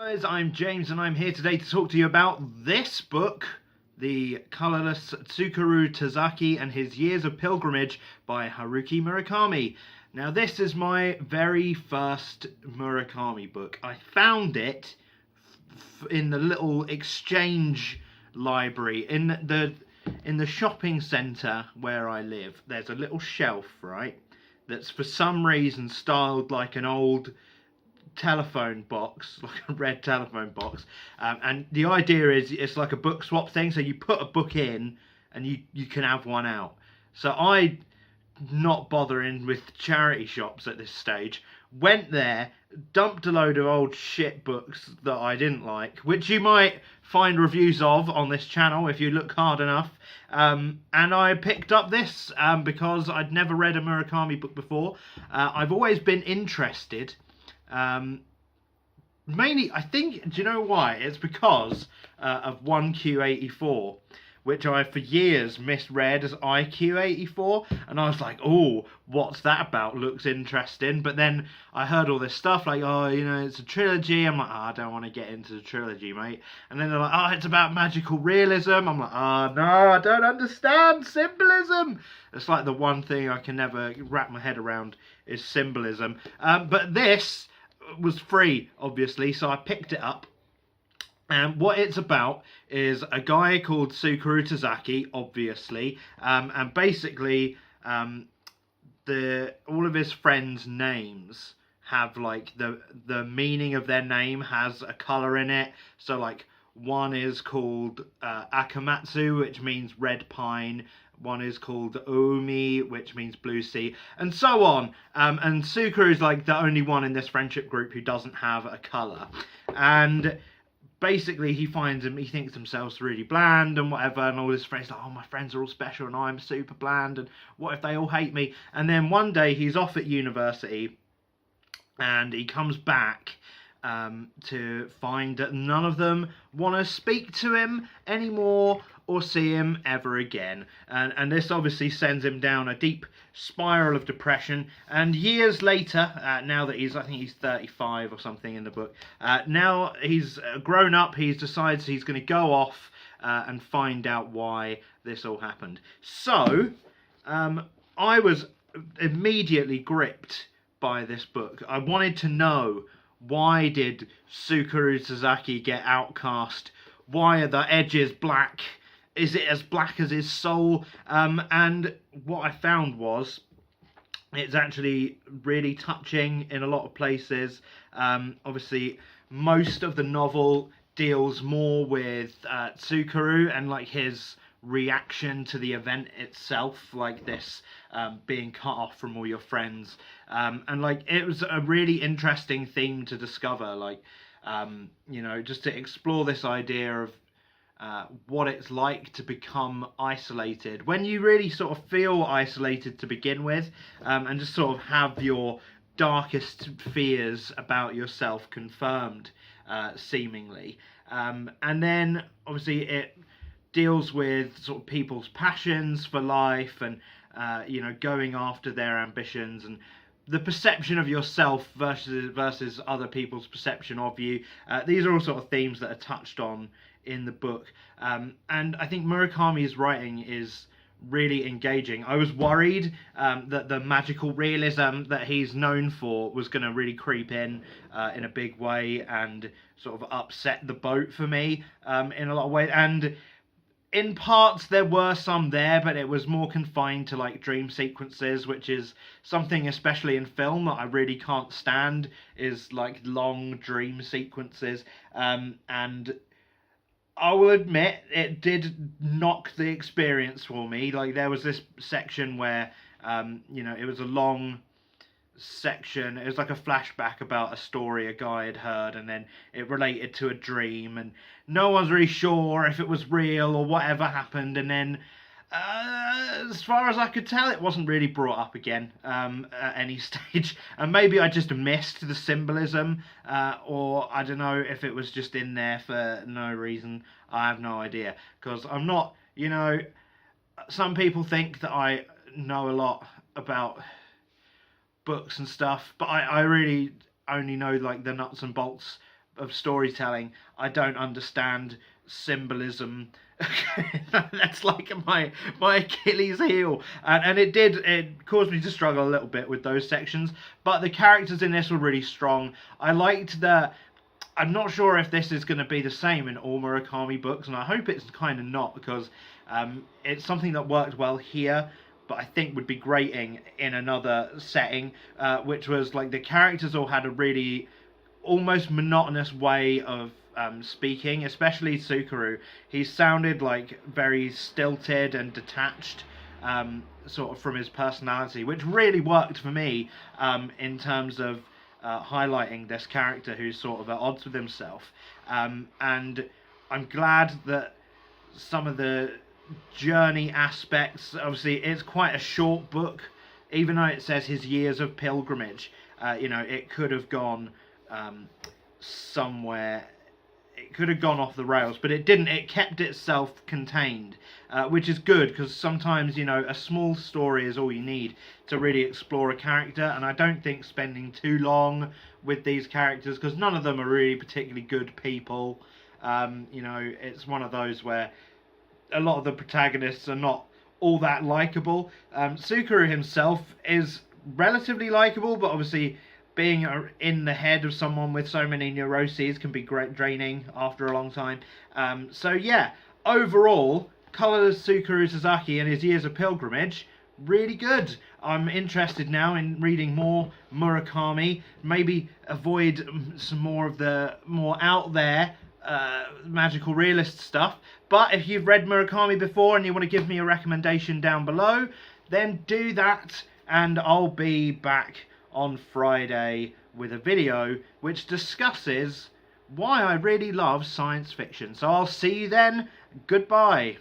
Guys, I'm James and I'm here today to talk to you about this book, The Colorless Tsukuru Tazaki and His Years of Pilgrimage by Haruki Murakami. Now this is my very first Murakami book. I found it in the little exchange library in the shopping centre where I live. There's a little shelf, right, that's for some reason styled like an old telephone box, like a red telephone box, and the idea is it's like a book swap thing, so you put a book in and you can have one out. So I, not bothering with charity shops at this stage, went there, dumped a load of old shit books that I didn't like, which you might find reviews of on this channel if you look hard enough, and I picked up this because I'd never read a Murakami book before. I've always been interested. Mainly, I think, do you know why? It's because of 1Q84, which I for years misread as IQ84, and I was like, oh, what's that about? Looks interesting. But then I heard all this stuff like, oh, you know, it's a trilogy. I'm like, oh, I don't want to get into the trilogy, mate. And then they're like, oh, it's about magical realism. I'm like, oh, no, I don't understand symbolism. It's like the one thing I can never wrap my head around is symbolism. But this was free, obviously, so I picked it up. And what it's about is a guy called Tsukuru Tazaki, obviously, and basically all of his friends' names have like the meaning of their name has a color in it. So like one is called Akamatsu, which means red pine. One is called Omi, which means blue sea, and so on. And Tsukuru is like the only one in this friendship group who doesn't have a colour. And basically he thinks themselves really bland and whatever, and all his friends like, oh, my friends are all special and I'm super bland, and what if they all hate me? And then one day he's off at university and he comes back to find that none of them want to speak to him anymore or see him ever again. And this obviously sends him down a deep spiral of depression. And years later, now that I think he's 35 or something in the book, now he's grown up, he decides he's going to go off and find out why this all happened. So, I was immediately gripped by this book. I wanted to know, why did Tsukuru Tazaki get outcast? Why are the edges black? Is it as black as his soul? And what I found was it's actually really touching in a lot of places. Obviously, most of the novel deals more with Tsukuru and like his reaction to the event itself, like this being cut off from all your friends, and like it was a really interesting theme to discover, like you know, just to explore this idea of what it's like to become isolated when you really sort of feel isolated to begin with, and just sort of have your darkest fears about yourself confirmed, seemingly, and then obviously it deals with sort of people's passions for life and you know, going after their ambitions and the perception of yourself versus other people's perception of you. These are all sort of themes that are touched on in the book, and I think Murakami's writing is really engaging. I was worried that the magical realism that he's known for was going to really creep in a big way and sort of upset the boat for me in a lot of ways, and in parts there were some there, but it was more confined to like dream sequences, which is something, especially in film, that I really can't stand, is like long dream sequences. And I will admit it did knock the experience for me. Like there was this section where you know, it was a long section. It was like a flashback about a story a guy had heard, and then it related to a dream, and no one's really sure if it was real or whatever happened. And then as far as I could tell, it wasn't really brought up again at any stage, and maybe I just missed the symbolism, or I don't know if it was just in there for no reason. I have no idea, because I'm not, you know, some people think that I know a lot about books and stuff, but I really only know like the nuts and bolts of storytelling, I don't understand symbolism. That's like my Achilles heel, and it caused me to struggle a little bit with those sections. But the characters in this were really strong. I liked the. I'm not sure if this is going to be the same in all Murakami books, and I hope it's kind of not, because it's something that worked well here, but I think would be grating in another setting, which was like the characters all had a really almost monotonous way of speaking, especially Tsukuru. He sounded like very stilted and detached, sort of from his personality, which really worked for me in terms of highlighting this character who's sort of at odds with himself. And I'm glad that some of the journey aspects, obviously it's quite a short book, even though it says his years of pilgrimage, it could have gone somewhere, it could have gone off the rails, but it didn't. It kept itself contained, which is good, because sometimes, a small story is all you need to really explore a character, and I don't think spending too long with these characters, because none of them are really particularly good people, it's one of those where a lot of the protagonists are not all that likeable. Tsukuru himself is relatively likeable, but obviously being in the head of someone with so many neuroses can be great draining after a long time. So yeah, overall, Colorless Tsukuru Tazaki and his years of pilgrimage, really good. I'm interested now in reading more Murakami, maybe avoid some more of the more out there magical realist stuff. But if you've read Murakami before and you want to give me a recommendation down below, then do that, and I'll be back on Friday with a video which discusses why I really love science fiction. So I'll see you then. Goodbye.